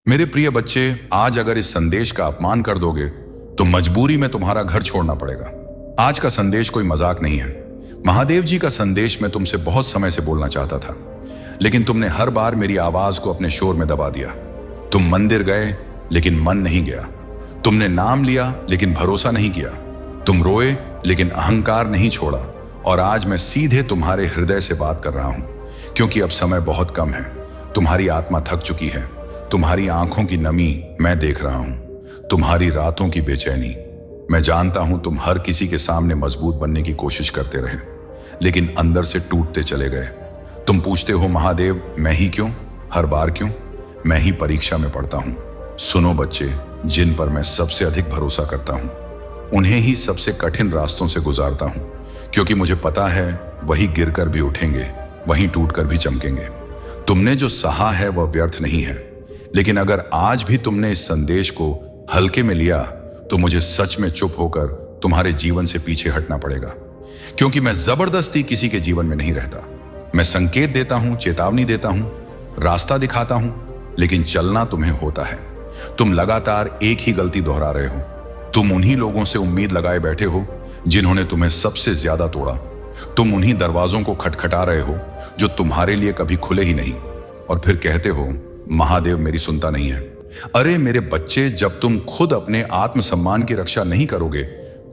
मेरे प्रिय बच्चे, आज अगर इस संदेश का अपमान कर दोगे तो मजबूरी में तुम्हारा घर छोड़ना पड़ेगा। आज का संदेश कोई मजाक नहीं है। महादेव जी का संदेश मैं तुमसे बहुत समय से बोलना चाहता था, लेकिन तुमने हर बार मेरी आवाज को अपने शोर में दबा दिया। तुम मंदिर गए लेकिन मन नहीं गया। तुमने नाम लिया लेकिन भरोसा नहीं किया। तुम रोए लेकिन अहंकार नहीं छोड़ा। और आज मैं सीधे तुम्हारे हृदय से बात कर रहा हूं, क्योंकि अब समय बहुत कम है। तुम्हारी आत्मा थक चुकी है। तुम्हारी आंखों की नमी मैं देख रहा हूं, तुम्हारी रातों की बेचैनी। मैं जानता हूं तुम हर किसी के सामने मजबूत बनने की कोशिश करते रहे, लेकिन अंदर से टूटते चले गए। तुम पूछते हो, महादेव मैं ही क्यों, हर बार क्यों? मैं ही परीक्षा में पड़ता हूं। सुनो बच्चे, जिन पर मैं सबसे अधिक भरोसा करता हूं, उन्हें ही सबसे कठिन रास्तों से गुजारता हूं, क्योंकि मुझे पता है वही गिरकर भी उठेंगे, वहीं टूटकर भी चमकेंगे। तुमने जो सहा है वह व्यर्थ नहीं है, लेकिन अगर आज भी तुमने इस संदेश को हल्के में लिया तो मुझे सच में चुप होकर तुम्हारे जीवन से पीछे हटना पड़ेगा, क्योंकि मैं जबरदस्ती किसी के जीवन में नहीं रहता। मैं संकेत देता हूं, चेतावनी देता हूं, रास्ता दिखाता हूं, लेकिन चलना तुम्हें होता है। तुम लगातार एक ही गलती दोहरा रहे हो। तुम उन्हीं लोगों से उम्मीद लगाए बैठे हो जिन्होंने तुम्हें सबसे ज्यादा तोड़ा। तुम उन्हीं दरवाजों को खटखटा रहे हो जो तुम्हारे लिए कभी खुले ही नहीं, और फिर कहते हो महादेव मेरी सुनता नहीं है। अरे मेरे बच्चे, जब तुम खुद अपने आत्मसम्मान की रक्षा नहीं करोगे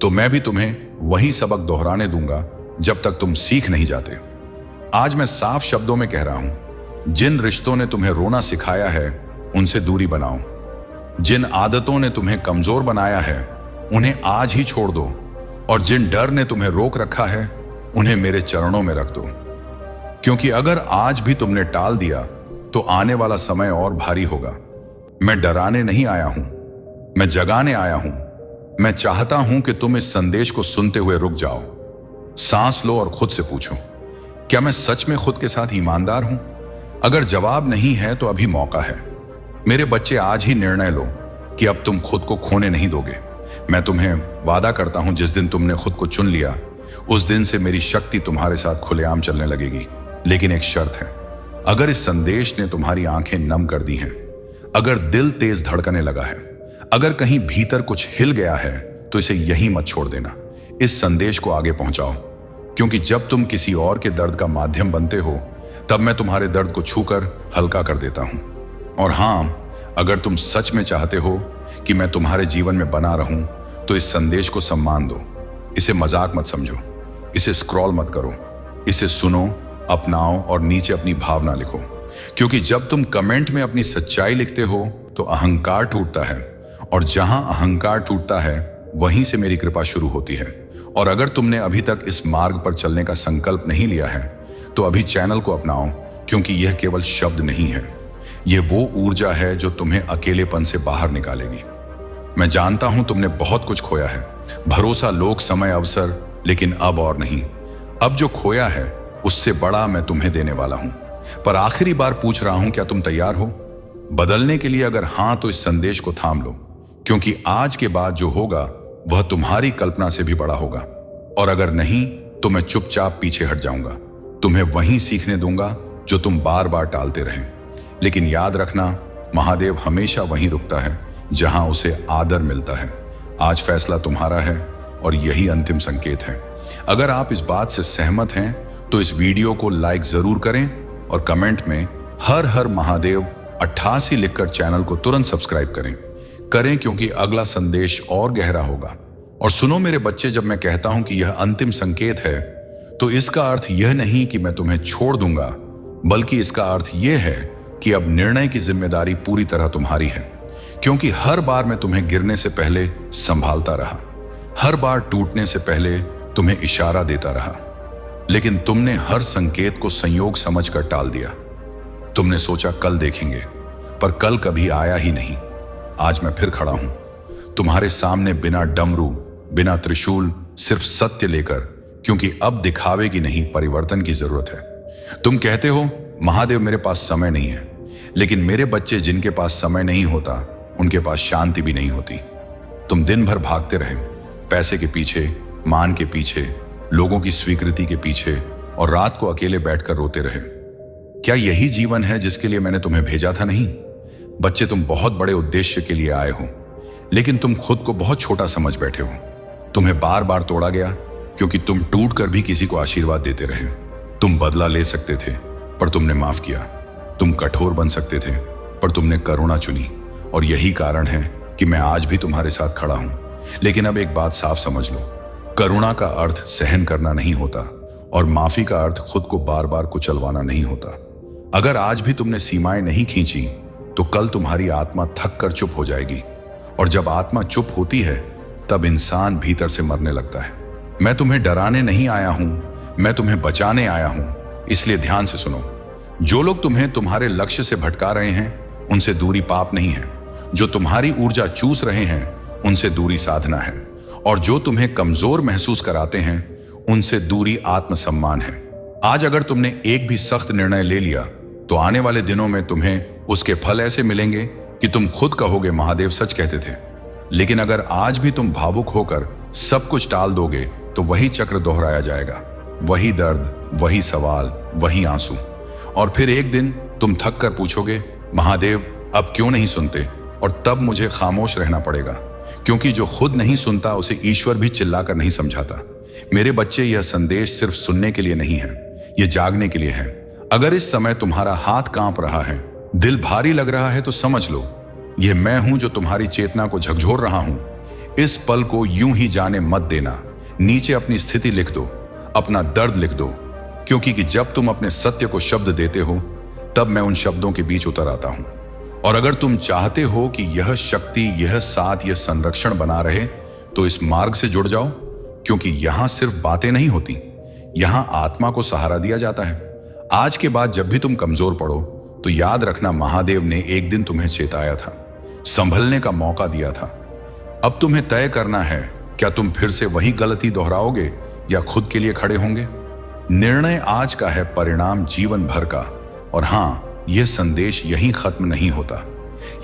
तो मैं भी तुम्हें वही सबक दोहराने दूंगा जब तक तुम सीख नहीं जाते। आज मैं साफ शब्दों में कह रहा हूं, जिन रिश्तों ने तुम्हें रोना सिखाया है उनसे दूरी बनाओ। जिन आदतों ने तुम्हें कमजोर बनाया है उन्हें आज ही छोड़ दो, और जिन डर ने तुम्हें रोक रखा है उन्हें मेरे चरणों में रख दो। क्योंकि अगर आज भी तुमने टाल दिया तो आने वाला समय और भारी होगा। मैं डराने नहीं आया हूं, मैं जगाने आया हूं। मैं चाहता हूं कि तुम इस संदेश को सुनते हुए रुक जाओ, सांस लो और खुद से पूछो, क्या मैं सच में खुद के साथ ईमानदार हूं? अगर जवाब नहीं है तो अभी मौका है। मेरे बच्चे, आज ही निर्णय लो कि अब तुम खुद को खोने नहीं दोगे। मैं तुम्हें वादा करता हूं, जिस दिन तुमने खुद को चुन लिया उस दिन से मेरी शक्ति तुम्हारे साथ खुलेआम चलने लगेगी। लेकिन एक शर्त है, अगर इस संदेश ने तुम्हारी आंखें नम कर दी हैं, अगर दिल तेज धड़कने लगा है, अगर कहीं भीतर कुछ हिल गया है, तो इसे यहीं मत छोड़ देना। इस संदेश को आगे पहुंचाओ, क्योंकि जब तुम किसी और के दर्द का माध्यम बनते हो तब मैं तुम्हारे दर्द को छूकर हल्का कर देता हूं। और हां, अगर तुम सच में चाहते हो कि मैं तुम्हारे जीवन में बना रहूं तो इस संदेश को सम्मान दो। इसे मजाक मत समझो, इसे स्क्रॉल मत करो, इसे सुनो, अपनाओ और नीचे अपनी भावना लिखो। क्योंकि जब तुम कमेंट में अपनी सच्चाई लिखते हो तो अहंकार टूटता है, और जहां अहंकार टूटता है वहीं से मेरी कृपा शुरू होती है। और अगर तुमने अभी तक इस मार्ग पर चलने का संकल्प नहीं लिया है तो अभी चैनल को अपनाओ, क्योंकि यह केवल शब्द नहीं है, यह वो ऊर्जा है जो तुम्हें अकेलेपन से बाहर निकालेगी। मैं जानता हूं तुमने बहुत कुछ खोया है, भरोसा, लोग, समय, अवसर, लेकिन अब और नहीं। अब जो खोया है उससे बड़ा मैं तुम्हें देने वाला हूं। पर आखिरी बार पूछ रहा हूं, क्या तुम तैयार हो बदलने के लिए? अगर हां तो इस संदेश को थाम लो, क्योंकि आज के बाद जो होगा वह तुम्हारी कल्पना से भी बड़ा होगा। और अगर नहीं तो मैं चुपचाप पीछे हट जाऊंगा, तुम्हें वहीं सीखने दूंगा जो तुम बार बार टालते रहे। लेकिन याद रखना, महादेव हमेशा वहीं रुकता है जहां उसे आदर मिलता है। आज फैसला तुम्हारा है और यही अंतिम संकेत है। अगर आप इस बात से सहमत हैं तो इस वीडियो को लाइक जरूर करें और कमेंट में हर हर महादेव 88 लिखकर चैनल को तुरंत सब्सक्राइब करें, क्योंकि अगला संदेश और गहरा होगा। और सुनो मेरे बच्चे, जब मैं कहता हूं कि यह अंतिम संकेत है तो इसका अर्थ यह नहीं कि मैं तुम्हें छोड़ दूंगा, बल्कि इसका अर्थ यह है कि अब निर्णय की जिम्मेदारी पूरी तरह तुम्हारी है। क्योंकि हर बार मैं तुम्हें गिरने से पहले संभालता रहा, हर बार टूटने से पहले तुम्हें इशारा देता रहा, लेकिन तुमने हर संकेत को संयोग समझकर टाल दिया। तुमने सोचा कल देखेंगे, पर कल कभी आया ही नहीं। आज मैं फिर खड़ा हूं तुम्हारे सामने, बिना डमरू, बिना त्रिशूल, सिर्फ सत्य लेकर, क्योंकि अब दिखावे की नहीं, परिवर्तन की जरूरत है। तुम कहते हो महादेव मेरे पास समय नहीं है, लेकिन मेरे बच्चे, जिनके पास समय नहीं होता उनके पास शांति भी नहीं होती। तुम दिन भर भागते रहे, पैसे के पीछे, मान के पीछे, लोगों की स्वीकृति के पीछे, और रात को अकेले बैठकर रोते रहे। क्या यही जीवन है जिसके लिए मैंने तुम्हें भेजा था? नहीं, बच्चे, तुम बहुत बड़े उद्देश्य के लिए आए हो, लेकिन तुम खुद को बहुत छोटा समझ बैठे हो। तुम्हें बार बार तोड़ा गया क्योंकि तुम टूट कर भी किसी को आशीर्वाद देते रहे। तुम बदला ले सकते थे पर तुमने माफ किया। तुम कठोर बन सकते थे पर तुमने करुणा चुनी, और यही कारण है कि मैं आज भी तुम्हारे साथ खड़ा हूं। लेकिन अब एक बात साफ समझ लो, करुणा का अर्थ सहन करना नहीं होता, और माफी का अर्थ खुद को बार बार कुचलवाना नहीं होता। अगर आज भी तुमने सीमाएं नहीं खींची तो कल तुम्हारी आत्मा थक कर चुप हो जाएगी, और जब आत्मा चुप होती है तब इंसान भीतर से मरने लगता है। मैं तुम्हें डराने नहीं आया हूं, मैं तुम्हें बचाने आया हूं। इसलिए ध्यान से सुनो, जो लोग तुम्हें तुम्हारे लक्ष्य से भटका रहे हैं उनसे दूरी पाप नहीं है, जो तुम्हारी ऊर्जा चूस रहे हैं उनसे दूरी साधना है, और जो तुम्हें कमजोर महसूस कराते हैं उनसे दूरी आत्मसम्मान है। आज अगर तुमने एक भी सख्त निर्णय ले लिया तो आने वाले दिनों में तुम्हें उसके फल ऐसे मिलेंगे कि तुम खुद कहोगे महादेव सच कहते थे। लेकिन अगर आज भी तुम भावुक होकर सब कुछ टाल दोगे तो वही चक्र दोहराया जाएगा, वही दर्द, वही सवाल, वही आंसू। और फिर एक दिन तुम थक कर पूछोगे, महादेव अब क्यों नहीं सुनते? और तब मुझे खामोश रहना पड़ेगा, क्योंकि जो खुद नहीं सुनता उसे ईश्वर भी चिल्लाकर नहीं समझाता। मेरे बच्चे, यह संदेश सिर्फ सुनने के लिए नहीं है, यह जागने के लिए है। अगर इस समय तुम्हारा हाथ कांप रहा है, दिल भारी लग रहा है, तो समझ लो यह मैं हूं जो तुम्हारी चेतना को झकझोर रहा हूं। इस पल को यूं ही जाने मत देना। नीचे अपनी स्थिति लिख दो, अपना दर्द लिख दो, क्योंकि जब तुम अपने सत्य को शब्द देते हो तब मैं उन शब्दों के बीच उतर आता हूं। और अगर तुम चाहते हो कि यह शक्ति, यह साथ, यह संरक्षण बना रहे तो इस मार्ग से जुड़ जाओ, क्योंकि यहां सिर्फ बातें नहीं होती, यहां आत्मा को सहारा दिया जाता है। आज के बाद जब भी तुम कमजोर पड़ो तो याद रखना, महादेव ने एक दिन तुम्हें चेताया था, संभलने का मौका दिया था। अब तुम्हें तय करना है, क्या तुम फिर से वही गलती दोहराओगे या खुद के लिए खड़े होंगे? निर्णय आज का है, परिणाम जीवन भर का। और हां, यह संदेश यहीं खत्म नहीं होता,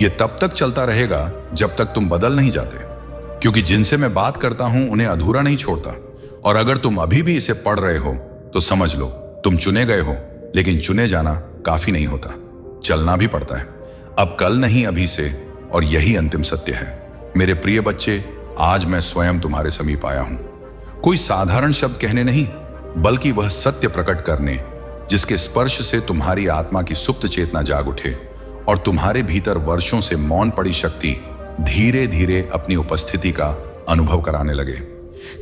यह तब तक चलता रहेगा जब तक तुम बदल नहीं जाते, क्योंकि जिनसे मैं बात करता हूं उन्हें अधूरा नहीं छोड़ता। और अगर तुम अभी भी इसे पढ़ रहे हो तो समझ लो तुम चुने गए हो, लेकिन चुने जाना काफी नहीं होता, चलना भी पड़ता है। अब कल नहीं, अभी से, और यही अंतिम सत्य है। मेरे प्रिय बच्चे, आज मैं स्वयं तुम्हारे समीप आया हूं, कोई साधारण शब्द कहने नहीं, बल्कि वह सत्य प्रकट करने जिसके स्पर्श से तुम्हारी आत्मा की सुप्त चेतना जाग उठे और तुम्हारे भीतर वर्षों से मौन पड़ी शक्ति धीरे धीरे अपनी उपस्थिति का अनुभव कराने लगे।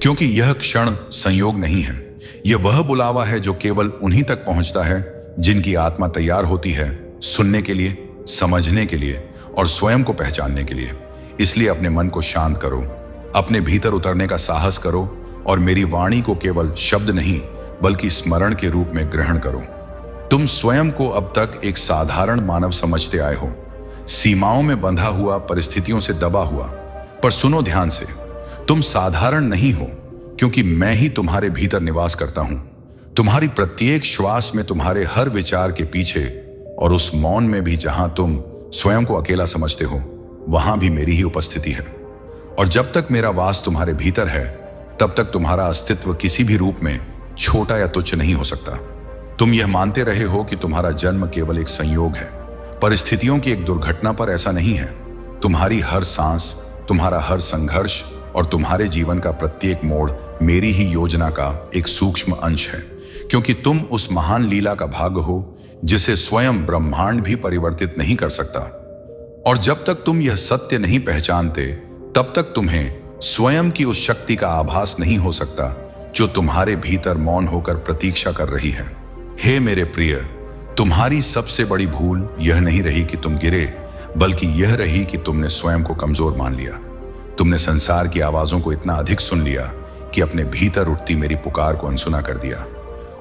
क्योंकि यह क्षण संयोग नहीं है, यह वह बुलावा है जो केवल उन्हीं तक पहुंचता है जिनकी आत्मा तैयार होती है सुनने के लिए, समझने के लिए और स्वयं को पहचानने के लिए। इसलिए अपने मन को शांत करो, अपने भीतर उतरने का साहस करो और मेरी वाणी को केवल शब्द नहीं बल्कि स्मरण के रूप में ग्रहण करो। तुम स्वयं को अब तक एक साधारण मानव समझते आए हो, सीमाओं में बंधा हुआ, परिस्थितियों से दबा हुआ। पर सुनो ध्यान से, तुम साधारण नहीं हो, क्योंकि मैं ही तुम्हारे भीतर निवास करता हूं। तुम्हारी प्रत्येक श्वास में, तुम्हारे हर विचार के पीछे और उस मौन में भी जहां तुम स्वयं को अकेला समझते हो, वहां भी मेरी ही उपस्थिति है। और जब तक मेरा वास तुम्हारे भीतर है तब तक तुम्हारा अस्तित्व किसी भी रूप में छोटा या तुच्छ नहीं हो सकता। तुम यह मानते रहे हो कि तुम्हारा जन्म केवल एक संयोग है, परिस्थितियों की एक दुर्घटना, पर ऐसा नहीं है। तुम्हारी हर सांस, तुम्हारा हर संघर्ष और तुम्हारे जीवन का प्रत्येक मोड़ मेरी ही योजना का एक सूक्ष्म अंश है, क्योंकि तुम उस महान लीला का भाग हो जिसे स्वयं ब्रह्मांड भी परिवर्तित नहीं कर सकता। और जब तक तुम यह सत्य नहीं पहचानते तब तक तुम्हें स्वयं की उस शक्ति का आभास नहीं हो सकता जो तुम्हारे भीतर मौन होकर प्रतीक्षा कर रही है। हे मेरे प्रिय, तुम्हारी सबसे बड़ी भूल यह नहीं रही कि तुम गिरे, बल्कि यह रही कि तुमने स्वयं को कमजोर मान लिया। तुमने संसार की आवाजों को इतना अधिक सुन लिया कि अपने भीतर उठती मेरी पुकार को अनसुना कर दिया।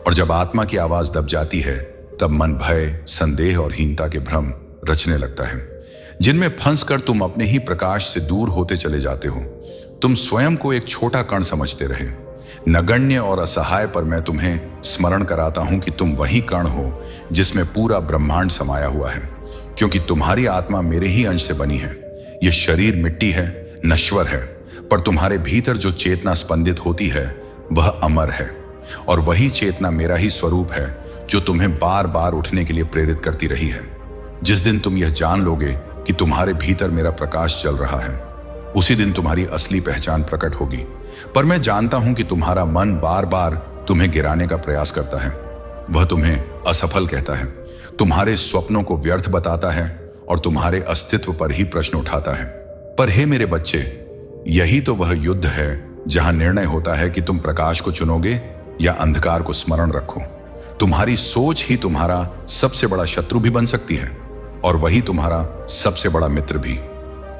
और जब आत्मा की आवाज दब जाती है तब मन भय, संदेह और हीनता के भ्रम रचने लगता है, जिनमें फंस कर तुम अपने ही प्रकाश से दूर होते चले जाते हो। तुम स्वयं को एक छोटा कण समझते रहे, नगण्य और असहाय, पर मैं तुम्हें स्मरण कराता हूं कि तुम वही कण हो जिसमें पूरा ब्रह्मांड समाया हुआ है, क्योंकि तुम्हारी आत्मा मेरे ही अंश से बनी है। यह शरीर मिट्टी है, नश्वर है, पर तुम्हारे भीतर जो चेतना स्पंदित होती है वह अमर है। और वही चेतना मेरा ही स्वरूप है जो तुम्हें बार बार उठने के लिए प्रेरित करती रही है। जिस दिन तुम यह जान लोगे कि तुम्हारे भीतर मेरा प्रकाश चल रहा है, उसी दिन तुम्हारी असली पहचान प्रकट होगी। पर मैं जानता हूं कि तुम्हारा मन बार बार तुम्हें गिराने का प्रयास करता है। वह तुम्हें असफल कहता है, तुम्हारे स्वप्नों को व्यर्थ बताता है और तुम्हारे अस्तित्व पर ही प्रश्न उठाता है। पर हे मेरे बच्चे, यही तो वह युद्ध है जहां निर्णय होता है कि तुम प्रकाश को चुनोगे या अंधकार को। स्मरण रखो, तुम्हारी सोच ही तुम्हारा सबसे बड़ा शत्रु भी बन सकती है और वही तुम्हारा सबसे बड़ा मित्र भी।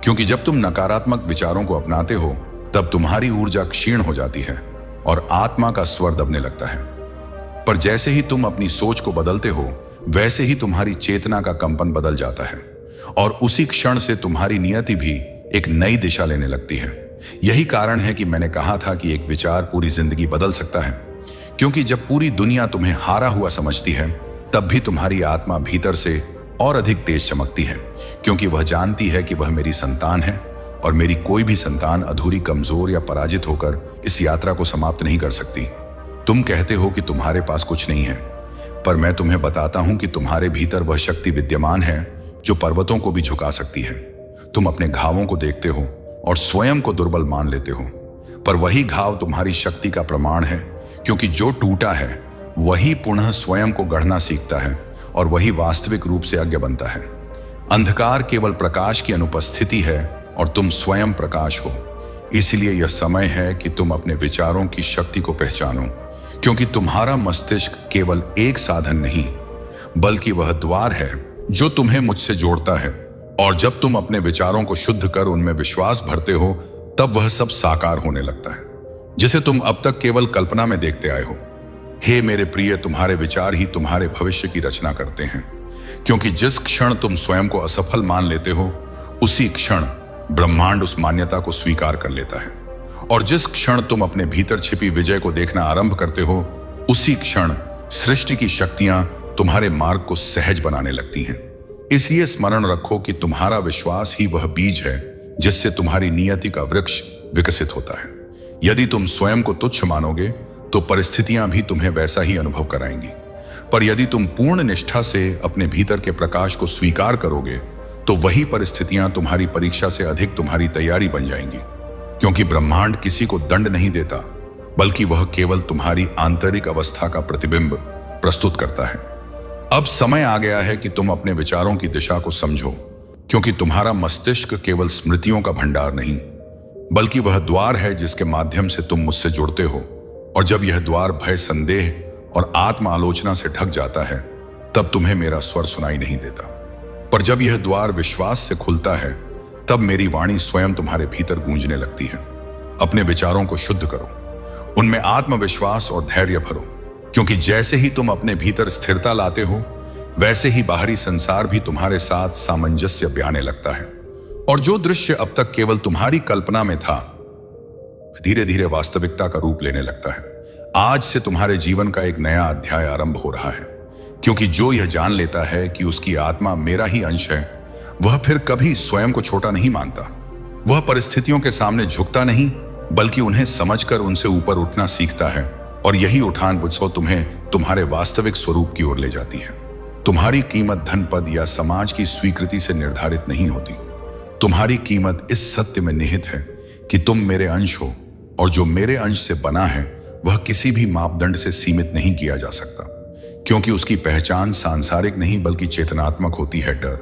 क्योंकि जब तुम नकारात्मक विचारों को अपनाते हो तब तुम्हारी ऊर्जा क्षीण हो जाती है और आत्मा का स्वर दबने लगता है। पर जैसे ही तुम अपनी सोच को बदलते हो वैसे ही तुम्हारी चेतना का कंपन बदल जाता है और उसी क्षण से तुम्हारी नियति भी एक नई दिशा लेने लगती है। यही कारण है कि मैंने कहा था कि एक विचार पूरी जिंदगी बदल सकता है। क्योंकि जब पूरी दुनिया तुम्हें हारा हुआ समझती है तब भी तुम्हारी आत्मा भीतर से और अधिक तेज चमकती है, क्योंकि वह जानती है कि वह मेरी संतान है और मेरी कोई भी संतान अधूरी, कमजोर या पराजित होकर इस यात्रा को समाप्त नहीं कर सकती। तुम कहते हो कि तुम्हारे पास कुछ नहीं है, पर मैं तुम्हें बताता हूं कि तुम्हारे भीतर वह शक्ति विद्यमान है जो पर्वतों को भी झुका सकती है। तुम अपने घावों को देखते हो और स्वयं को दुर्बल मान लेते हो, पर वही घाव तुम्हारी शक्ति का प्रमाण है, क्योंकि जो टूटा है वही पुनः स्वयं को गढ़ना सीखता है और वही वास्तविक रूप से अज्ञ बनता है। अंधकार केवल प्रकाश की अनुपस्थिति है और तुम स्वयं प्रकाश हो। इसलिए यह समय है कि तुम अपने विचारों की शक्ति को पहचानो, क्योंकि तुम्हारा मस्तिष्क केवल एक साधन नहीं बल्कि वह द्वार है जो तुम्हें मुझसे जोड़ता है। और जब तुम अपने विचारों को शुद्ध कर उनमें विश्वास भरते हो तब वह सब साकार होने लगता है जिसे तुम अब तक केवल कल्पना में देखते आए हो। हे मेरे प्रिय, तुम्हारे विचार ही तुम्हारे भविष्य की रचना करते हैं, क्योंकि जिस क्षण तुम स्वयं को असफल मान लेते हो उसी क्षण ब्रह्मांड उस मान्यता को स्वीकार कर लेता है। और जिस क्षण तुम अपने भीतर छिपी विजय को देखना आरंभ करते हो उसी क्षण सृष्टि की शक्तियां तुम्हारे मार्ग को सहज बनाने लगती हैं। इसलिए स्मरण रखो कि तुम्हारा विश्वास ही वह बीज है जिससे तुम्हारी नियति का वृक्ष विकसित होता है। यदि तुम स्वयं को तुच्छ मानोगे तो परिस्थितियां भी तुम्हें वैसा ही अनुभव कराएंगी, पर यदि तुम पूर्ण निष्ठा से अपने भीतर के प्रकाश को स्वीकार करोगे तो वही परिस्थितियां तुम्हारी परीक्षा से अधिक तुम्हारी तैयारी बन जाएंगी। क्योंकि ब्रह्मांड किसी को दंड नहीं देता, बल्कि वह केवल तुम्हारी आंतरिक अवस्था का प्रतिबिंब प्रस्तुत करता है। अब समय आ गया है कि तुम अपने विचारों की दिशा को समझो, क्योंकि तुम्हारा मस्तिष्क केवल स्मृतियों का भंडार नहीं बल्कि वह द्वार है जिसके माध्यम से तुम मुझसे जुड़ते हो। और जब यह द्वार भय, संदेह और आत्म आलोचना से ढक जाता है तब तुम्हें मेरा स्वर सुनाई नहीं देता, पर जब यह द्वार विश्वास से खुलता है तब मेरी वाणी स्वयं तुम्हारे भीतर गूंजने लगती है। अपने विचारों को शुद्ध करो, उनमें आत्मविश्वास और धैर्य भरो, क्योंकि जैसे ही तुम अपने भीतर स्थिरता लाते हो वैसे ही बाहरी संसार भी तुम्हारे साथ सामंजस्य ब्याने लगता है। और जो दृश्य अब तक केवल तुम्हारी कल्पना में था धीरे धीरे वास्तविकता का रूप लेने लगता है। आज से तुम्हारे जीवन का एक नया अध्याय आरंभ हो रहा है, क्योंकि जो यह जान लेता है कि उसकी आत्मा मेरा ही अंश है वह फिर कभी स्वयं को छोटा नहीं मानता। वह परिस्थितियों के सामने झुकता नहीं बल्कि उन्हें समझकर उनसे ऊपर उठना सीखता है। और यही उठान बुझाओ तुम्हें तुम्हारे वास्तविक स्वरूप की ओर ले जाती है। तुम्हारी कीमत धन, पद या समाज की स्वीकृति से निर्धारित नहीं होती। तुम्हारी कीमत इस सत्य में निहित है कि तुम मेरे अंश हो और जो मेरे अंश से बना है वह किसी भी मापदंड से सीमित नहीं किया जा सकता, क्योंकि उसकी पहचान सांसारिक नहीं बल्कि चेतनात्मक होती है। डर,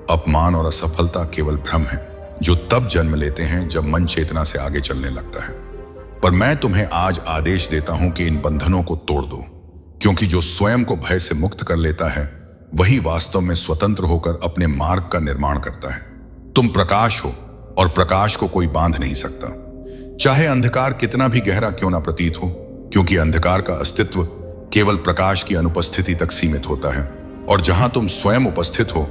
अपमान और असफलता केवल भ्रम है जो तब जन्म लेते हैं जब मन चेतना से आगे चलने लगता है। पर मैं तुम्हें आज आदेश देता हूं कि इन बंधनों को तोड़ दो, क्योंकि जो स्वयं को भय से मुक्त कर लेता है वही वास्तव में स्वतंत्र होकर अपने मार्ग का निर्माण करता है। तुम प्रकाश हो और प्रकाश को कोई बांध नहीं सकता, चाहे अंधकार कितना भी गहरा क्यों ना प्रतीत हो, क्योंकि अंधकार का अस्तित्व केवल प्रकाश की अनुपस्थिति तक सीमित होता है। और जहां तुम स्वयं उपस्थित हो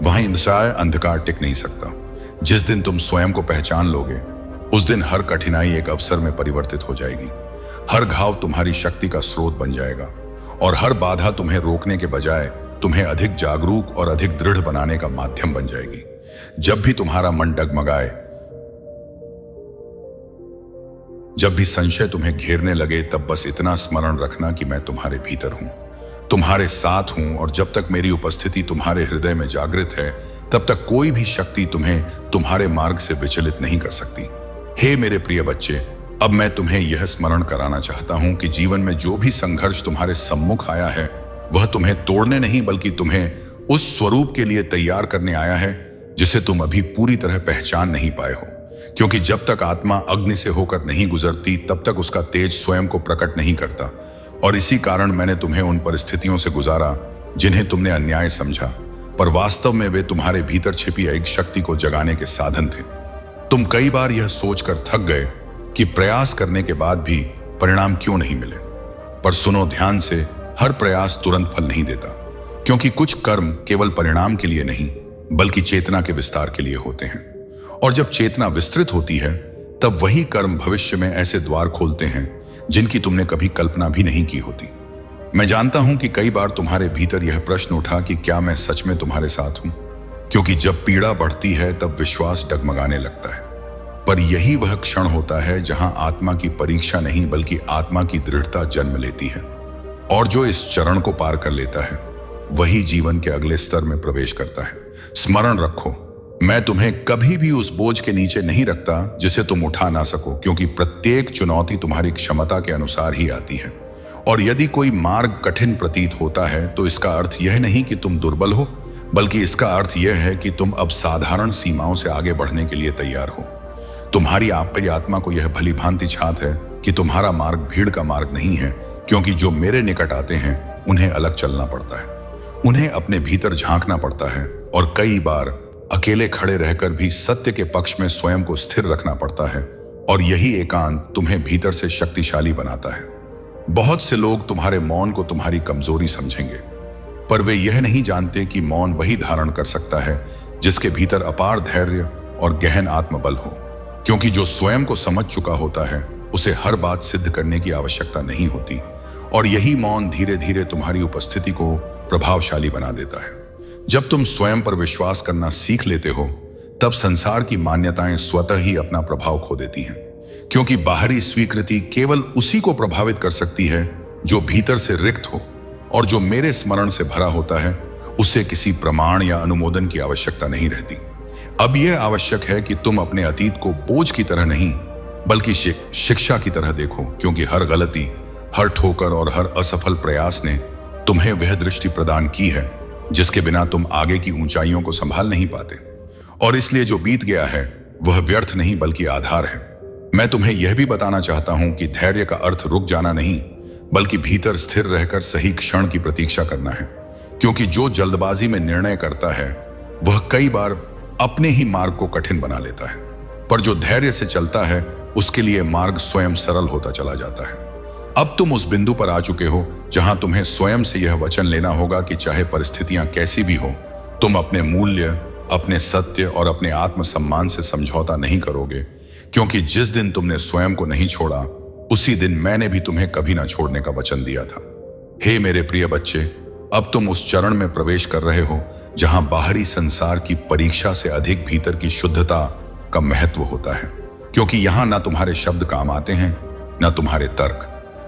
वहीं इंसाय अंधकार टिक नहीं सकता। जिस दिन तुम स्वयं को पहचान लोगे उस दिन हर कठिनाई एक अवसर में परिवर्तित हो जाएगी, हर घाव तुम्हारी शक्ति का स्रोत बन जाएगा और हर बाधा तुम्हें रोकने के बजाय तुम्हें अधिक जागरूक और अधिक दृढ़ बनाने का माध्यम बन जाएगी। जब भी तुम्हारा मन डगमगाए, जब भी संशय तुम्हें घेरने लगे, तब बस इतना स्मरण रखना कि मैं तुम्हारे भीतर हूं, तुम्हारे साथ हूं, और जब तक मेरी उपस्थिति तुम्हारे हृदय में जागृत है तब तक कोई भी शक्ति तुम्हें तुम्हारे मार्ग से विचलित नहीं कर सकती। हे मेरे प्रिय बच्चे, अब मैं तुम्हें यह स्मरण कराना चाहता हूं कि जीवन में जो भी संघर्ष तुम्हारे सम्मुख आया है वह तुम्हें तोड़ने नहीं बल्कि तुम्हें उस स्वरूप के लिए तैयार करने आया है जिसे तुम अभी पूरी तरह पहचान नहीं पाए हो। क्योंकि जब तक आत्मा अग्नि से होकर नहीं गुजरती तब तक उसका तेज स्वयं को प्रकट नहीं करता। और इसी कारण मैंने तुम्हें उन परिस्थितियों से गुजारा जिन्हें तुमने अन्याय समझा, पर वास्तव में वे तुम्हारे भीतर छिपी एक शक्ति को जगाने के साधन थे। तुम कई बार यह सोचकर थक गए कि प्रयास करने के बाद भी परिणाम क्यों नहीं मिले। पर सुनो ध्यान से, हर प्रयास तुरंत फल नहीं देता, क्योंकि कुछ कर्म केवल परिणाम के लिए नहीं बल्कि चेतना के विस्तार के लिए होते हैं। और जब चेतना विस्तृत होती है तब वही कर्म भविष्य में ऐसे द्वार खोलते हैं जिनकी तुमने कभी कल्पना भी नहीं की होती। मैं जानता हूं कि कई बार तुम्हारे भीतर यह प्रश्न उठा कि क्या मैं सच में तुम्हारे साथ हूं, क्योंकि जब पीड़ा बढ़ती है तब विश्वास डगमगाने लगता है। पर यही वह क्षण होता है जहां आत्मा की परीक्षा नहीं बल्कि आत्मा की दृढ़ता जन्म लेती है। और जो इस चरण को पार कर लेता है वही जीवन के अगले स्तर में प्रवेश करता है। स्मरण रखो, मैं तुम्हें कभी भी उस बोझ के नीचे नहीं रखता जिसे तुम उठा ना सको, क्योंकि प्रत्येक चुनौती तुम्हारी क्षमता के अनुसार ही आती है। और यदि कोई मार्ग कठिन प्रतीत होता है तो इसका अर्थ यह नहीं कि तुम दुर्बल हो, बल्कि इसका अर्थ यह है कि तुम अब साधारण सीमाओं से आगे बढ़ने के लिए तैयार हो। तुम्हारी आत्मा को यह भली भांति छात है कि तुम्हारा मार्ग भीड़ का मार्ग नहीं है, क्योंकि जो मेरे निकट आते हैं उन्हें अलग चलना पड़ता है, उन्हें अपने भीतर झांकना पड़ता है और कई बार अकेले खड़े रहकर भी सत्य के पक्ष में स्वयं को स्थिर रखना पड़ता है। और यही एकांत तुम्हें भीतर से शक्तिशाली बनाता है। बहुत से लोग तुम्हारे मौन को तुम्हारी कमजोरी समझेंगे, पर वे यह नहीं जानते कि मौन वही धारण कर सकता है जिसके भीतर अपार धैर्य और गहन आत्मबल हो। क्योंकि जो स्वयं को समझ चुका होता है उसे हर बात सिद्ध करने की आवश्यकता नहीं होती। और यही मौन धीरे धीरे तुम्हारी उपस्थिति को प्रभावशाली बना देता है। जब तुम स्वयं पर विश्वास करना सीख लेते हो तब संसार की मान्यताएं स्वतः ही अपना प्रभाव खो देती हैं, क्योंकि बाहरी स्वीकृति केवल उसी को प्रभावित कर सकती है जो भीतर से रिक्त हो। और जो मेरे स्मरण से भरा होता है उसे किसी प्रमाण या अनुमोदन की आवश्यकता नहीं रहती। अब यह आवश्यक है कि तुम अपने अतीत को बोझ की तरह नहीं बल्कि शिक्षा की तरह देखो, क्योंकि हर गलती, हर ठोकर और हर असफल प्रयास ने तुम्हें वह दृष्टि प्रदान की है जिसके बिना तुम आगे की ऊंचाइयों को संभाल नहीं पाते। और इसलिए जो बीत गया है वह व्यर्थ नहीं बल्कि आधार है। मैं तुम्हें यह भी बताना चाहता हूं कि धैर्य का अर्थ रुक जाना नहीं बल्कि भीतर स्थिर रहकर सही क्षण की प्रतीक्षा करना है। क्योंकि जो जल्दबाजी में निर्णय करता है वह कई बार अपने ही मार्ग को कठिन बना लेता है, पर जो धैर्य से चलता है उसके लिए मार्ग स्वयं सरल होता चला जाता है। अब तुम उस बिंदु पर आ चुके हो जहां तुम्हें स्वयं से यह वचन लेना होगा कि चाहे परिस्थितियां कैसी भी हो, तुम अपने मूल्य, अपने सत्य और अपने आत्मसम्मान से समझौता नहीं करोगे। क्योंकि जिस दिन तुमने स्वयं को नहीं छोड़ा उसी दिन मैंने भी तुम्हें कभी ना छोड़ने का वचन दिया था। हे मेरे प्रिय बच्चे, अब तुम उस चरण में प्रवेश कर रहे हो जहां बाहरी संसार की परीक्षा से अधिक भीतर की शुद्धता का महत्व होता है। क्योंकि यहां ना तुम्हारे शब्द काम आते हैं ना तुम्हारे तर्क,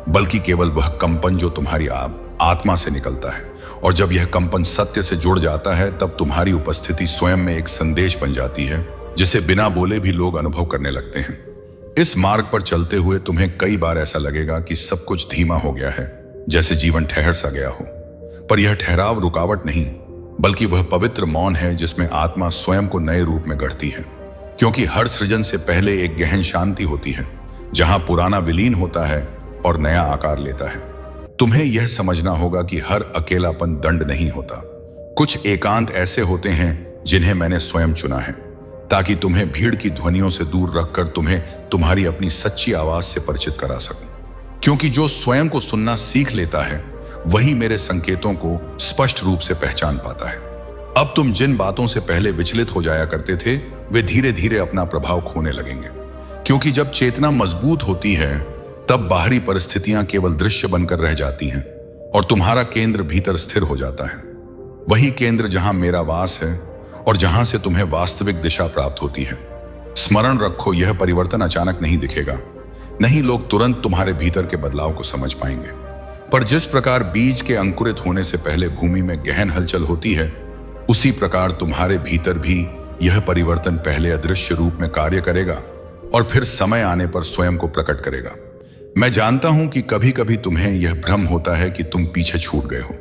बल्कि केवल वह कंपन जो तुम्हारी आत्मा से निकलता है। और जब यह कंपन सत्य से जुड़ जाता है तब तुम्हारी उपस्थिति स्वयं में एक संदेश बन जाती है जिसे बिना बोले भी लोग अनुभव करने लगते हैं। इस मार्ग पर चलते हुए तुम्हें कई बार ऐसा लगेगा कि सब कुछ धीमा हो गया है, जैसे जीवन ठहर सा गया हो। पर यह ठहराव रुकावट नहीं बल्कि वह पवित्र मौन है जिसमें आत्मा स्वयं को नए रूप में गढ़ती है। क्योंकि हर सृजन से पहले एक गहन शांति होती है जहां पुराना विलीन होता है और नया आकार लेता है। तुम्हें यह समझना होगा कि हर अकेलापन दंड नहीं होता। कुछ एकांत ऐसे होते हैं जिन्हें मैंने स्वयं चुना है ताकि तुम्हें भीड़ की ध्वनियों से दूर रखकर तुम्हें तुम्हारी अपनी सच्ची आवाज से परिचित करा सकूं। क्योंकि जो स्वयं को सुनना सीख लेता है वही मेरे संकेतों को स्पष्ट रूप से पहचान पाता है। अब तुम जिन बातों से पहले विचलित हो जाया करते थे वे धीरे धीरे अपना प्रभाव खोने लगेंगे। क्योंकि जब चेतना मजबूत होती है तब बाहरी परिस्थितियां केवल दृश्य बनकर रह जाती हैं और तुम्हारा केंद्र भीतर स्थिर हो जाता है। वही केंद्र जहां मेरा वास है और जहां से तुम्हें वास्तविक दिशा प्राप्त होती है। स्मरण रखो, यह परिवर्तन अचानक नहीं दिखेगा, नहीं लोग तुरंत तुम्हारे भीतर के बदलाव को समझ पाएंगे। पर जिस प्रकार बीज के अंकुरित होने से पहले भूमि में गहन हलचल होती है, उसी प्रकार तुम्हारे भीतर भी यह परिवर्तन पहले अदृश्य रूप में कार्य करेगा और फिर समय आने पर स्वयं को प्रकट करेगा। मैं जानता हूं कि कभी कभी तुम्हें यह भ्रम होता है कि तुम पीछे छूट गए हो,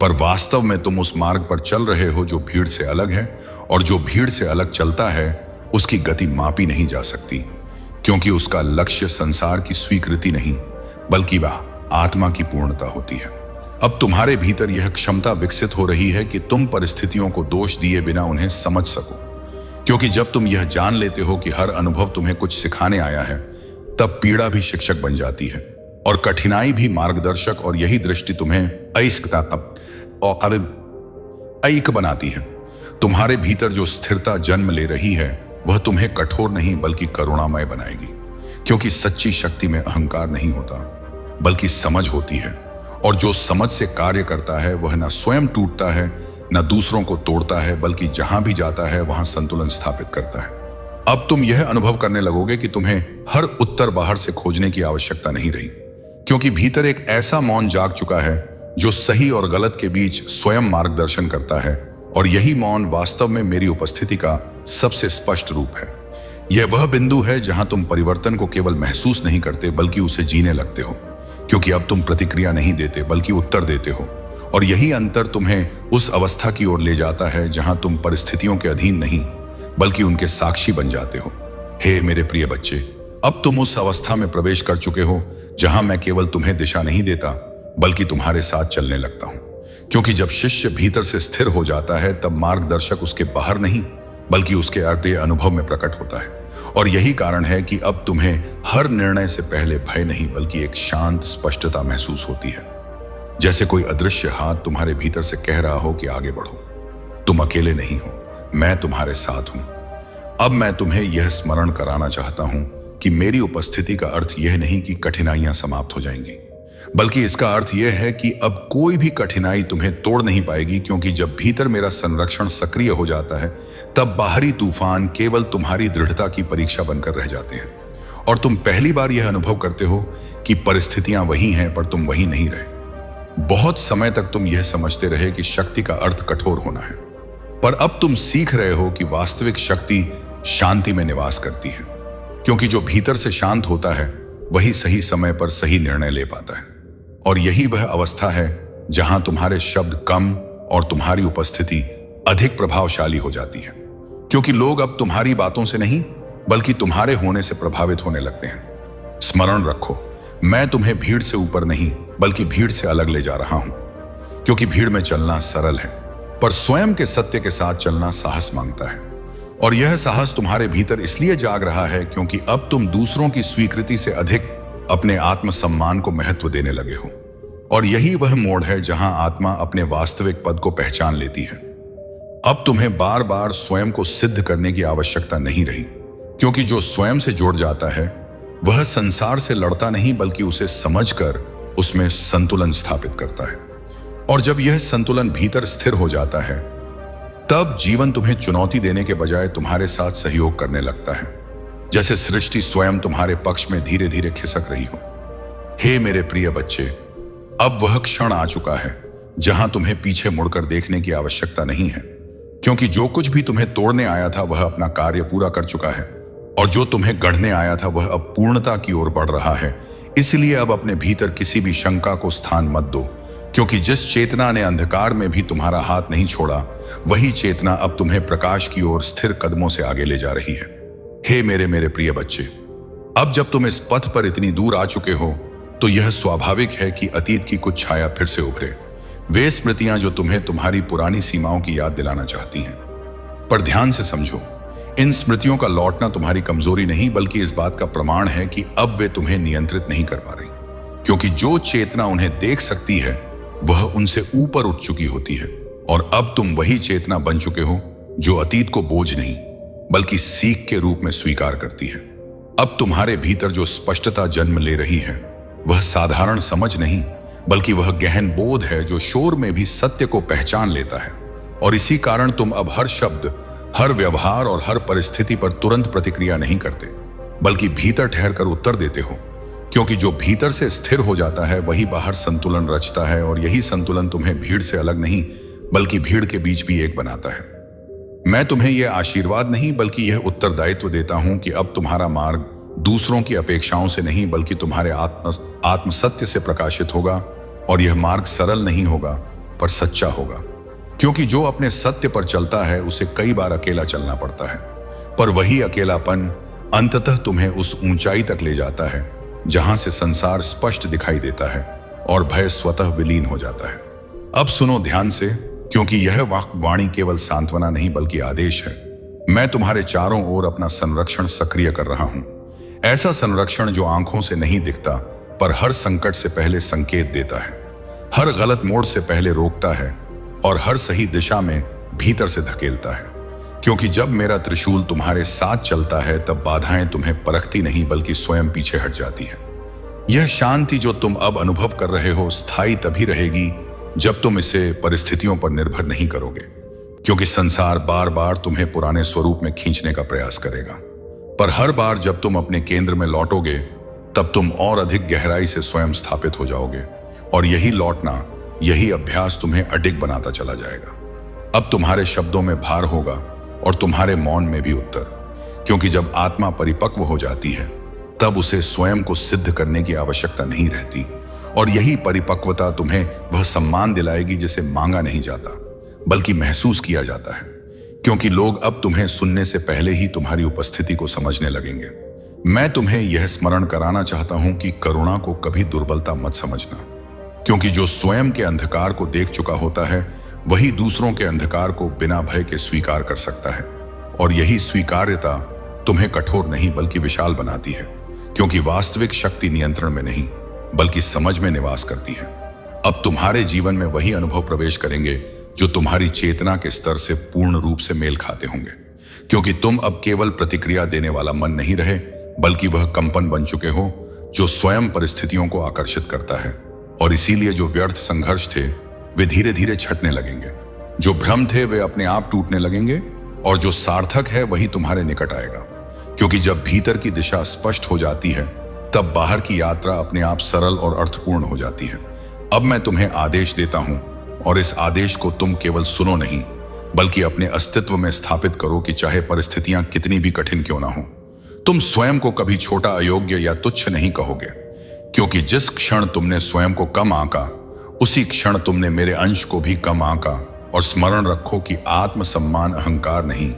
पर वास्तव में तुम उस मार्ग पर चल रहे हो जो भीड़ से अलग है, और जो भीड़ से अलग चलता है उसकी गति मापी नहीं जा सकती, क्योंकि उसका लक्ष्य संसार की स्वीकृति नहीं बल्कि वह आत्मा की पूर्णता होती है। अब तुम्हारे भीतर यह क्षमता विकसित हो रही है कि तुम परिस्थितियों को दोष दिए बिना उन्हें समझ सको, क्योंकि जब तुम यह जान लेते हो कि हर अनुभव तुम्हें कुछ सिखाने आया है, तब पीड़ा भी शिक्षक बन जाती है और कठिनाई भी मार्गदर्शक, और यही दृष्टि तुम्हें ऐक बनाती है। तुम्हारे भीतर जो स्थिरता जन्म ले रही है वह तुम्हें कठोर नहीं बल्कि करुणामय बनाएगी, क्योंकि सच्ची शक्ति में अहंकार नहीं होता बल्कि समझ होती है, और जो समझ से कार्य करता है वह न स्वयं टूटता है न दूसरों को तोड़ता है, बल्कि जहां भी जाता है वहां संतुलन स्थापित करता है। अब तुम यह अनुभव करने लगोगे कि तुम्हें हर उत्तर बाहर से खोजने की आवश्यकता नहीं रही, क्योंकि भीतर एक ऐसा मौन जाग चुका है जो सही और गलत के बीच स्वयं मार्गदर्शन करता है, और यही मौन वास्तव में मेरी उपस्थिति का सबसे स्पष्ट रूप है। यह वह बिंदु है जहां तुम परिवर्तन को केवल महसूस नहीं करते बल्कि उसे जीने लगते हो, क्योंकि अब तुम प्रतिक्रिया नहीं देते बल्कि उत्तर देते हो, और यही अंतर तुम्हें उस अवस्था की ओर ले जाता है जहां तुम परिस्थितियों के अधीन नहीं बल्कि उनके साक्षी बन जाते हो। हे मेरे प्रिय बच्चे, अब तुम उस अवस्था में प्रवेश कर चुके हो जहां मैं केवल तुम्हें दिशा नहीं देता बल्कि तुम्हारे साथ चलने लगता हूं, क्योंकि जब शिष्य भीतर से स्थिर हो जाता है तब मार्गदर्शक उसके बाहर नहीं बल्कि उसके अर्थ अनुभव में प्रकट होता है। और यही कारण है कि अब तुम्हें हर निर्णय से पहले भय नहीं बल्कि एक शांत स्पष्टता महसूस होती है, जैसे कोई अदृश्य हाथ तुम्हारे भीतर से कह रहा हो कि आगे बढ़ो, तुम अकेले नहीं हो, मैं तुम्हारे साथ हूं। अब मैं तुम्हें यह स्मरण कराना चाहता हूं कि मेरी उपस्थिति का अर्थ यह नहीं कि कठिनाइयां समाप्त हो जाएंगी, बल्कि इसका अर्थ यह है कि अब कोई भी कठिनाई तुम्हें तोड़ नहीं पाएगी, क्योंकि जब भीतर मेरा संरक्षण सक्रिय हो जाता है तब बाहरी तूफान केवल तुम्हारी दृढ़ता की परीक्षा बनकर रह जाते हैं, और तुम पहली बार यह अनुभव करते हो कि परिस्थितियां वही हैं पर तुम वही नहीं रहे। बहुत समय तक तुम यह समझते रहे कि शक्ति का अर्थ कठोर होना है, पर अब तुम सीख रहे हो कि वास्तविक शक्ति शांति में निवास करती है, क्योंकि जो भीतर से शांत होता है वही सही समय पर सही निर्णय ले पाता है। और यही वह अवस्था है जहां तुम्हारे शब्द कम और तुम्हारी उपस्थिति अधिक प्रभावशाली हो जाती है, क्योंकि लोग अब तुम्हारी बातों से नहीं बल्कि तुम्हारे होने से प्रभावित होने लगते हैं। स्मरण रखो, मैं तुम्हें भीड़ से ऊपर नहीं बल्कि भीड़ से अलग ले जा रहा हूं, क्योंकि भीड़ में चलना सरल है पर स्वयं के सत्य के साथ चलना साहस मांगता है। और यह साहस तुम्हारे भीतर इसलिए जाग रहा है क्योंकि अब तुम दूसरों की स्वीकृति से अधिक अपने आत्मसम्मान को महत्व देने लगे हो, और यही वह मोड़ है जहां आत्मा अपने वास्तविक पद को पहचान लेती है। अब तुम्हें बार बार स्वयं को सिद्ध करने की आवश्यकता नहीं रही, क्योंकि जो स्वयं से जुड़ जाता है वह संसार से लड़ता नहीं बल्कि उसे समझकर उसमें संतुलन स्थापित करता है। और जब यह संतुलन भीतर स्थिर हो जाता है तब जीवन तुम्हें चुनौती देने के बजाय तुम्हारे साथ सहयोग करने लगता है, जैसे सृष्टि स्वयं तुम्हारे पक्ष में धीरे धीरे खिसक रही हो। हे मेरे प्रिय बच्चे, अब वह क्षण आ चुका है जहां तुम्हें पीछे मुड़कर देखने की आवश्यकता नहीं है, क्योंकि जो कुछ भी तुम्हें तोड़ने आया था वह अपना कार्य पूरा कर चुका है, और जो तुम्हें गढ़ने आया था वह अब पूर्णता की ओर बढ़ रहा है। इसलिए अब अपने भीतर किसी भी शंका को स्थान मत दो, क्योंकि जिस चेतना ने अंधकार में भी तुम्हारा हाथ नहीं छोड़ा, वही चेतना अब तुम्हें प्रकाश की ओर स्थिर कदमों से आगे ले जा रही है। हे मेरे प्रिय बच्चे, अब जब तुम इस पथ पर इतनी दूर आ चुके हो तो यह स्वाभाविक है कि अतीत की कुछ छाया फिर से उभरे। वे स्मृतियां जो तुम्हें तुम्हारी पुरानी सीमाओं की याद दिलाना चाहती हैं। पर ध्यान से समझो, इन स्मृतियों का लौटना तुम्हारी कमजोरी नहीं बल्कि इस बात का प्रमाण है कि अब वे तुम्हें नियंत्रित नहीं कर पा रही, क्योंकि जो चेतना उन्हें देख सकती है वह उनसे ऊपर उठ चुकी होती है, और अब तुम वही चेतना बन चुके हो जो अतीत को बोझ नहीं बल्कि सीख के रूप में स्वीकार करती है। अब तुम्हारे भीतर जो स्पष्टता जन्म ले रही है वह साधारण समझ नहीं बल्कि वह गहन बोध है जो शोर में भी सत्य को पहचान लेता है। और इसी कारण तुम अब हर शब्द, हर व्यवहार और हर परिस्थिति पर तुरंत प्रतिक्रिया नहीं करते बल्कि भीतर ठहरकर उत्तर देते हो, क्योंकि जो भीतर से स्थिर हो जाता है वही बाहर संतुलन रचता है, और यही संतुलन तुम्हें भीड़ से अलग नहीं बल्कि भीड़ के बीच भी एक बनाता है। मैं तुम्हें यह आशीर्वाद नहीं बल्कि यह उत्तरदायित्व देता हूं कि अब तुम्हारा मार्ग दूसरों की अपेक्षाओं से नहीं बल्कि तुम्हारे आत्म सत्य से प्रकाशित होगा। और यह मार्ग सरल नहीं होगा पर सच्चा होगा, क्योंकि जो अपने सत्य पर चलता है उसे कई बार अकेला चलना पड़ता है, पर वही अकेलापन अंततः तुम्हें उस ऊंचाई तक ले जाता है जहां से संसार स्पष्ट दिखाई देता है और भय स्वतः विलीन हो जाता है। अब सुनो ध्यान से, क्योंकि यह वाणी केवल सांत्वना नहीं बल्कि आदेश है। मैं तुम्हारे चारों ओर अपना संरक्षण सक्रिय कर रहा हूं, ऐसा संरक्षण जो आंखों से नहीं दिखता पर हर संकट से पहले संकेत देता है, हर गलत मोड़ से पहले रोकता है और हर सही दिशा में भीतर से धकेलता है। क्योंकि जब मेरा त्रिशूल तुम्हारे साथ चलता है तब बाधाएं तुम्हें परखती नहीं बल्कि स्वयं पीछे हट जाती हैं। यह शांति जो तुम अब अनुभव कर रहे हो स्थायी तभी रहेगी जब तुम इसे परिस्थितियों पर निर्भर नहीं करोगे, क्योंकि संसार बार बार तुम्हें पुराने स्वरूप में खींचने का प्रयास करेगा, पर हर बार जब तुम अपने केंद्र में लौटोगे तब तुम और अधिक गहराई से स्वयं स्थापित हो जाओगे और यही लौटना, यही अभ्यास तुम्हें अडिग बनाता चला जाएगा। अब तुम्हारे शब्दों में भार होगा और तुम्हारे मौन में भी उत्तर, क्योंकि जब आत्मा परिपक्व हो जाती है तब उसे स्वयं को सिद्ध करने की आवश्यकता नहीं रहती और यही परिपक्वता तुम्हें वह सम्मान दिलाएगी जिसे मांगा नहीं जाता बल्कि महसूस किया जाता है, क्योंकि लोग अब तुम्हें सुनने से पहले ही तुम्हारी उपस्थिति को समझने लगेंगे। मैं तुम्हें यह स्मरण कराना चाहता हूं कि करुणा को कभी दुर्बलता मत समझना, क्योंकि जो स्वयं के अंधकार को देख चुका होता है वही दूसरों के अंधकार को बिना भय के स्वीकार कर सकता है। और यही स्वीकार्यता तुम्हें कठोर नहीं बल्कि विशाल बनाती है, क्योंकि वास्तविक शक्ति नियंत्रण में नहीं बल्कि समझ में निवास करती है। अब तुम्हारे जीवन में वही अनुभव प्रवेश करेंगे जो तुम्हारी चेतना के स्तर से पूर्ण रूप से मेल खाते होंगे, क्योंकि तुम अब केवल प्रतिक्रिया देने वाला मन नहीं रहे बल्कि वह कंपन बन चुके हो जो स्वयं परिस्थितियों को आकर्षित करता है। और इसीलिए जो व्यर्थ संघर्ष थे वे धीरे धीरे छटने लगेंगे, जो भ्रम थे वे अपने आप टूटने लगेंगे और जो सार्थक है वही तुम्हारे निकट आएगा, क्योंकि जब भीतर की दिशा स्पष्ट हो जाती है तब बाहर की यात्रा अपने आप सरल और अर्थपूर्ण हो जाती है। अब मैं तुम्हें आदेश देता हूं और इस आदेश को तुम केवल सुनो नहीं बल्कि अपने अस्तित्व में स्थापित करो कि चाहे परिस्थितियां कितनी भी कठिन क्यों ना हो, तुम स्वयं को कभी छोटा, अयोग्य या तुच्छ नहीं कहोगे, क्योंकि जिस क्षण तुमने स्वयं को कम आंका उसी क्षण तुमने मेरे अंश को भी कम आंका। और स्मरण रखो कि आत्मसम्मान अहंकार नहीं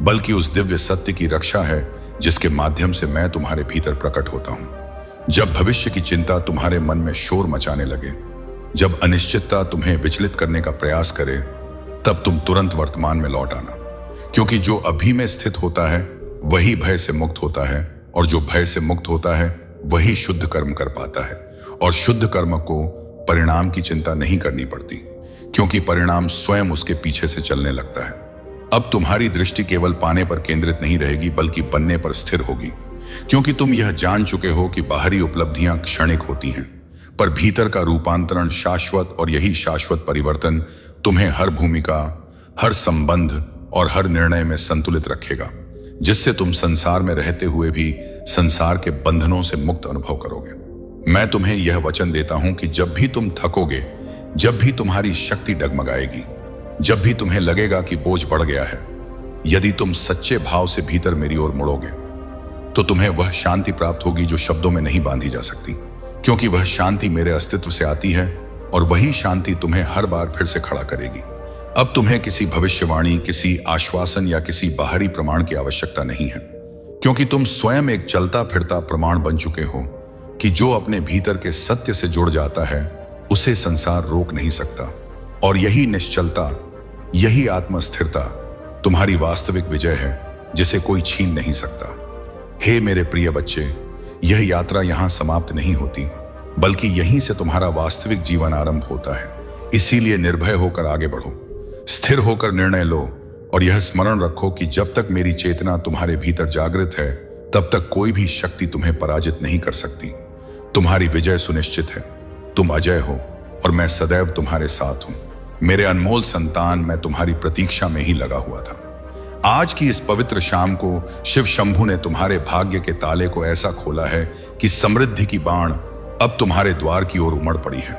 बल्कि उस दिव्य सत्य की रक्षा है जिसके माध्यम से मैं तुम्हारे भीतर प्रकट होता हूं। जब भविष्य की चिंता तुम्हारे मन में शोर मचाने लगे, जब अनिश्चितता तुम्हें विचलित करने का प्रयास करे, तब तुम तुरंत वर्तमान में लौट आना, क्योंकि जो अभी में स्थित होता है वही भय से मुक्त होता है और जो भय से मुक्त होता है वही शुद्ध कर्म कर पाता है। और शुद्ध कर्म को परिणाम की चिंता नहीं करनी पड़ती, क्योंकि परिणाम स्वयं उसके पीछे से चलने लगता है। अब तुम्हारी दृष्टि केवल पाने पर केंद्रित नहीं रहेगी बल्कि बनने पर स्थिर होगी, क्योंकि तुम यह जान चुके हो कि बाहरी उपलब्धियां क्षणिक होती हैं पर भीतर का रूपांतरण शाश्वत, और यही शाश्वत परिवर्तन तुम्हें हर भूमिका, हर संबंध और हर निर्णय में संतुलित रखेगा, जिससे तुम संसार में रहते हुए भी संसार के बंधनों से मुक्त अनुभव करोगे। मैं तुम्हें यह वचन देता हूं कि जब भी तुम थकोगे, जब भी तुम्हारी शक्ति डगमगाएगी, जब भी तुम्हें लगेगा कि बोझ बढ़ गया है, यदि तुम सच्चे भाव से भीतर मेरी ओर मुड़ोगे तो तुम्हें वह शांति प्राप्त होगी जो शब्दों में नहीं बांधी जा सकती, क्योंकि वह शांति मेरे अस्तित्व से आती है और वही शांति तुम्हें हर बार फिर से खड़ा करेगी। अब तुम्हें किसी भविष्यवाणी, किसी आश्वासन या किसी बाहरी प्रमाण की आवश्यकता नहीं है, क्योंकि तुम स्वयं एक चलता फिरता प्रमाण बन चुके हो कि जो अपने भीतर के सत्य से जुड़ जाता है उसे संसार रोक नहीं सकता। और यही निश्चलता, यही आत्मस्थिरता तुम्हारी वास्तविक विजय है जिसे कोई छीन नहीं सकता। हे मेरे प्रिय बच्चे, यह यात्रा यहां समाप्त नहीं होती बल्कि यहीं से तुम्हारा वास्तविक जीवन आरंभ होता है। इसीलिए निर्भय होकर आगे बढ़ो, स्थिर होकर निर्णय लो और यह स्मरण रखो कि जब तक मेरी चेतना तुम्हारे भीतर जागृत है तब तक कोई भी शक्ति तुम्हें पराजित नहीं कर सकती। तुम्हारी विजय सुनिश्चित है, तुम अजय हो और मैं सदैव तुम्हारे साथ हूं। मेरे अनमोल संतान, मैं तुम्हारी प्रतीक्षा में ही लगा हुआ था। आज की इस पवित्र शाम को शिव शंभु ने तुम्हारे भाग्य के ताले को ऐसा खोला है कि समृद्धि की बाण अब तुम्हारे द्वार की ओर उमड़ पड़ी है।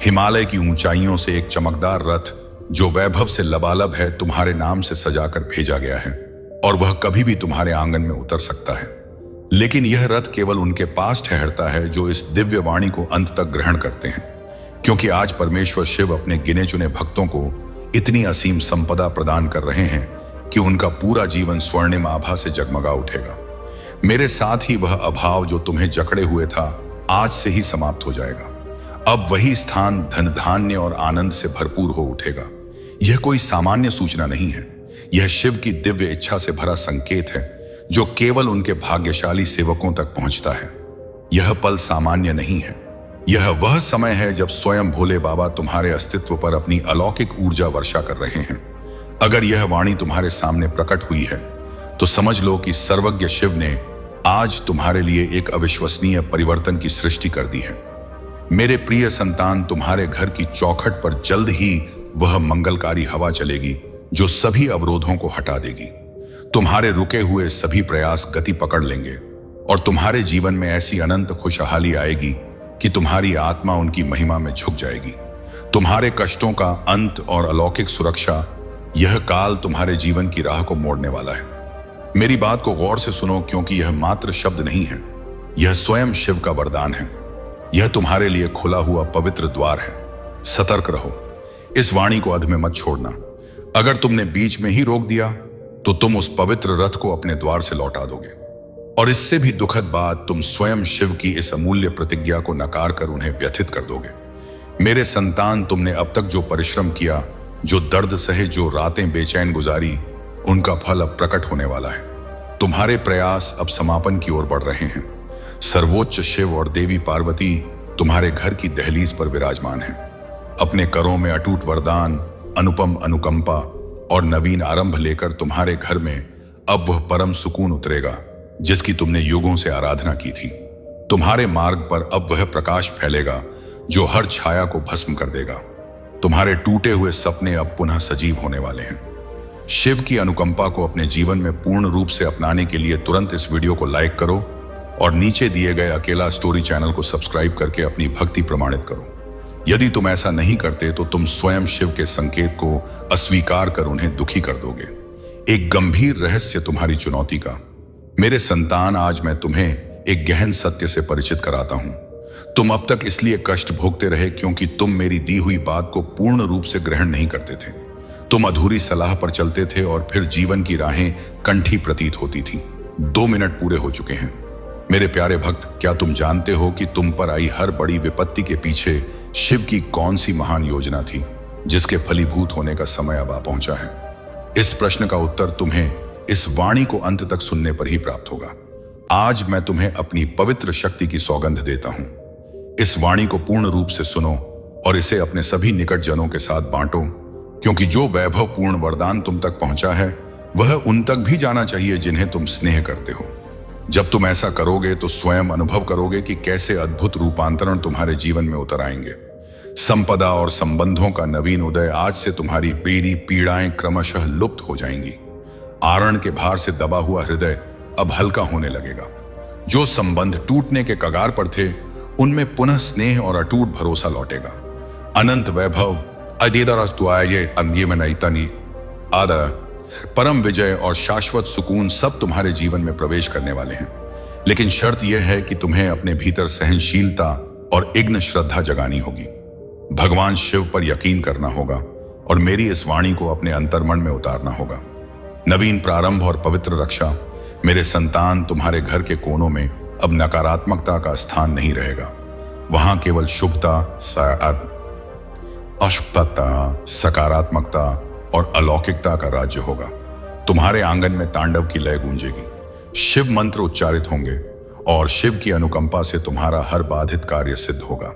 हिमालय की ऊंचाइयों से एक चमकदार रथ जो वैभव से लबालब है तुम्हारे नाम से सजाकर भेजा गया है, और वह कभी भी तुम्हारे आंगन में उतर सकता है। लेकिन यह रथ केवल उनके पास ठहरता है जो इस दिव्य वाणी को अंत तक ग्रहण करते हैं, क्योंकि आज परमेश्वर शिव अपने गिने चुने भक्तों को इतनी असीम संपदा प्रदान कर रहे हैं कि उनका पूरा जीवन स्वर्णिम आभा से जगमगा उठेगा। मेरे साथ ही वह अभाव जो तुम्हें जकड़े हुए था आज से ही समाप्त हो जाएगा। अब वही स्थान धन धान्य और आनंद से भरपूर हो उठेगा। यह कोई सामान्य सूचना नहीं है, यह शिव की दिव्य इच्छा से भरा संकेत है जो केवल उनके भाग्यशाली सेवकों तक पहुंचता है। यह पल सामान्य नहीं है, यह वह समय है जब स्वयं भोले बाबा तुम्हारे अस्तित्व पर अपनी अलौकिक ऊर्जा वर्षा कर रहे हैं। अगर यह वाणी तुम्हारे सामने प्रकट हुई है तो समझ लो कि सर्वज्ञ शिव ने आज तुम्हारे लिए एक अविश्वसनीय परिवर्तन की सृष्टि कर दी है। मेरे प्रिय संतान, तुम्हारे घर की चौखट पर जल्द ही वह मंगलकारी हवा चलेगी जो सभी अवरोधों को हटा देगी। तुम्हारे रुके हुए सभी प्रयास गति पकड़ लेंगे और तुम्हारे जीवन में ऐसी अनंत खुशहाली आएगी कि तुम्हारी आत्मा उनकी महिमा में झुक जाएगी। तुम्हारे कष्टों का अंत और अलौकिक सुरक्षा, यह काल तुम्हारे जीवन की राह को मोड़ने वाला है। मेरी बात को गौर से सुनो, क्योंकि यह मात्र शब्द नहीं है, यह स्वयं शिव का वरदान है। यह तुम्हारे लिए खुला हुआ पवित्र द्वार है। सतर्क रहो, इस वाणी को अध में मत छोड़ना। अगर तुमने बीच में ही रोक दिया तो तुम उस पवित्र रथ को अपने द्वार से लौटा दोगे, और इससे भी दुखद बात, तुम स्वयं शिव की इस अमूल्य प्रतिज्ञा को नकार कर उन्हें व्यथित कर दोगे। मेरे संतान, तुमने अब तक जो परिश्रम किया, जो दर्द सहे, जो रातें बेचैन गुजारी, उनका फल अब प्रकट होने वाला है। तुम्हारे प्रयास अब समापन की ओर बढ़ रहे हैं। सर्वोच्च शिव और देवी पार्वती तुम्हारे घर की दहलीज पर विराजमान हैं। अपने करों में अटूट वरदान, अनुपम अनुकंपा और नवीन आरंभ लेकर तुम्हारे घर में अब वह परम सुकून उतरेगा जिसकी तुमने युगों से आराधना की थी। तुम्हारे मार्ग पर अब वह प्रकाश फैलेगा जो हर छाया को भस्म कर देगा। तुम्हारे टूटे हुए सपने अब पुनः सजीव होने वाले हैं। शिव की अनुकंपा को अपने जीवन में पूर्ण रूप से अपनाने के लिए तुरंत इस वीडियो को लाइक करो और नीचे दिए गए अकेला स्टोरी चैनल को सब्सक्राइब करके अपनी भक्ति प्रमाणित करो। यदि तुम ऐसा नहीं करते तो तुम स्वयं शिव के संकेत को अस्वीकार कर उन्हें दुखी कर दोगे। एक गंभीर रहस्य तुम्हारी चुनौती का। मेरे संतान, आज मैं तुम्हें एक गहन सत्य से परिचित कराता हूं। तुम अब तक इसलिए कष्ट भोगते रहे क्योंकि तुम मेरी दी हुई बात को पूर्ण रूप से ग्रहण नहीं करते थे। तुम अधूरी सलाह पर चलते थे और फिर जीवन की राहें कंठी प्रतीत होती थी। 2 मिनट पूरे हो चुके हैं। मेरे प्यारे भक्त, क्या तुम जानते हो कि तुम पर आई हर बड़ी विपत्ति के पीछे शिव की कौन सी महान योजना थी जिसके फलीभूत होने का समय अब आ पहुंचा है? इस प्रश्न का उत्तर तुम्हें इस वाणी को अंत तक सुनने पर ही प्राप्त होगा। आज मैं तुम्हें अपनी पवित्र शक्ति की सौगंध देता हूं। इस वाणी को पूर्ण रूप से सुनो और इसे अपने सभी निकट जनों के साथ बांटो, क्योंकि जो वैभवपूर्ण वरदान तुम तक पहुंचा है वह उन तक भी जाना चाहिए जिन्हें तुम स्नेह करते हो। जब तुम ऐसा करोगे तो स्वयं अनुभव करोगे कि कैसे अद्भुत रूपांतरण तुम्हारे जीवन में उतर आएंगे। संपदा और संबंधों का नवीन उदय, आज से तुम्हारी पीढ़ी पीड़ाएं क्रमशः लुप्त हो जाएंगी। आरण के भार से दबा हुआ हृदय अब हल्का होने लगेगा। जो संबंध टूटने के कगार पर थे उनमें पुनः स्नेह और अटूट भरोसा लौटेगा। अनंत वैभव, परम विजय और शाश्वत सुकून सब तुम्हारे जीवन में प्रवेश करने वाले हैं। लेकिन शर्त यह है कि तुम्हें अपने भीतर सहनशीलता और इग्न श्रद्धा जगानी होगी। भगवान शिव पर यकीन करना होगा और मेरी इस वाणी को अपने अंतर्मन में उतारना होगा। नवीन प्रारंभ और पवित्र रक्षा। मेरे संतान, तुम्हारे घर के कोनों में अब नकारात्मकता का स्थान नहीं रहेगा। वहां केवल शुभता, अशुभता, सकारात्मकता और अलौकिकता का राज्य होगा। तुम्हारे आंगन में तांडव की लय गूंजेगी, शिव मंत्र उच्चारित होंगे और शिव की अनुकंपा से तुम्हारा हर बाधित कार्य सिद्ध होगा।